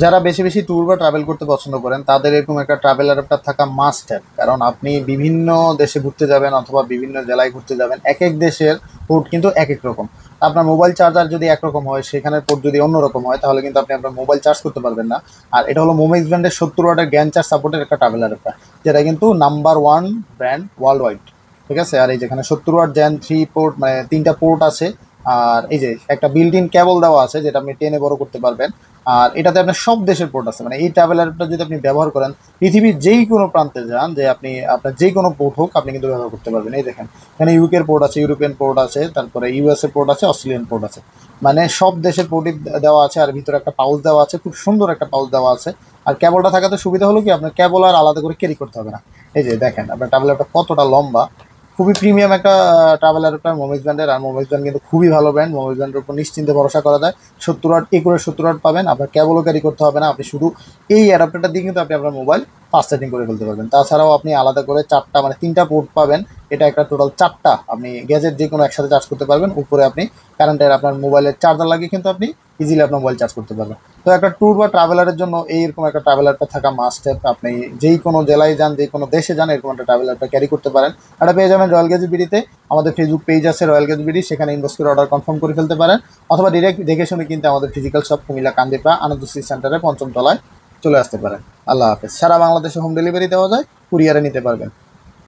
যারা বেশি বেশি ট্যুর বা ট্রাভেল করতে পছন্দ করেন তাদের এরকম একটা ট্রাভেল অ্যাডাপ্টার থাকা মাস্ট হ্যাভ। কারণ আপনি বিভিন্ন দেশে ঘুরতে যাবেন অথবা বিভিন্ন জেলায় ঘুরতে যাবেন, এক এক দেশের পোর্ট কিন্তু এক এক রকম। আপনার মোবাইল চার্জার যদি একরকম হয়, সেখানের পোর্ট যদি অন্যরকম হয়, তাহলে কিন্তু আপনি আপনার মোবাইল চার্জ করতে পারবেন না। আর এটা হলো মোমেক্স ব্র্যান্ডের 70 ওয়াটের জ্ঞান চার্জ সাপোর্টের একটা ট্রাভেল অ্যাডাপ্টার, যেটা কিন্তু নাম্বার 1 ব্র্যান্ড ওয়ার্ল্ড ওয়াইড। ঠিক আছে, আর এই যেখানে 70 ওয়াট জ্যান 3 পোর্ট, মানে 3টা পোর্ট আছে। আর এই যে একটা বিল্ট ইন কেবল দেওয়া আছে, যেটা আপনি টেনে বড় করতে পারবেন। আর এটাতে আপনার সব দেশের পোর্ট আছে, মানে এই ট্রাভেল অ্যাপটা যদি আপনি ব্যবহার করেন, পৃথিবীর যেই কোনো প্রান্তে যান, যে আপনি আপনার যে কোনো পোর্ট হোক আপনি কিন্তু ব্যবহার করতে পারবেন। এই দেখেন, এখানে ইউকের পোর্ট আছে, ইউরোপিয়ান পোর্ট আছে, তারপরে ইউএসএ পোর্ট আছে, অস্ট্রেলিয়ান পোর্ট আছে। মানে সব দেশের পোর্টই দেওয়া আছে। আর ভিতরে একটা পাউচ দেওয়া আছে, খুব সুন্দর একটা পাউচ দেওয়া আছে। আর কেবলটা থাকাতে সুবিধা হলো কি, আপনার কেবল আর আলাদা করে ক্যারি করতে হবে না। এই যে দেখেন আপনার ট্রাভেল অ্যাপটা কতটা লম্বা। খুবই প্রিমিয়াম একটা ট্রাভেল অ্যাডাপ্টার মোমেক্স ব্র্যান্ডের। আর মোমেক্স ব্র্যান্ড কিন্তু খুবই ভালো ব্র্যান্ড, মোমেক্স ব্র্যান্ডের উপর নিশ্চিন্তে ভরসা করা যায়। 70 ওয়াট একুরের 70 ওয়াট পাবেন, আপনার কেবলও ক্যারি করতে হবে না। আপনি শুধু এই অ্যাডাপ্টারটা দিয়ে কিন্তু আপনি আপনার মোবাইল ফাস্ট চার্জিং করে ফেলতে পারবেন। তাছাড়াও আপনি আলাদা করে 4টা, মানে 3টা পোর্ট পাবেন। এটা একটা টোটাল 4টা আপনি গ্যাজেট যে কোনো একসাথে চার্জ করতে পারবেন। উপরে আপনি কারেন্টের আপনার মোবাইলের চার্জার লাগিয়ে কিন্তু আপনি ইজিলি আপনার মোবাইল চার্জ করতে পারবেন। তো একটা ট্যুর বা ট্রাভেলারের জন্য এইরকম একটা ট্রাভেলারটা থাকা মাস্ট। আপনি যেই কোনো জেলায় যান, যে কোনো দেশে যান, এরকম একটা ট্রাভেলারটা ক্যারি করতে পারেন। এটা পেয়ে যাবেন রয়্যাল গ্যাজেট বিডিতে। আমাদের ফেসবুক পেজ আছে রয়্যাল গ্যাজেট বিডি, সেখানে ইনবক্স করে অর্ডার কনফার্ম করে ফেলতে পারেন। অথবা ডিরেক্ট দেখে শুনে কিন্তু আমাদের physical shop Comilla Kandirpar Ananda city সেন্টারে 5ম তলায় চলে আসতে পারেন। আল্লাহ হাফেজ। সারা বাংলাদেশে হোম ডেলিভারি দেওয়া যায়, কুরিয়ারে নিতে পারবেন।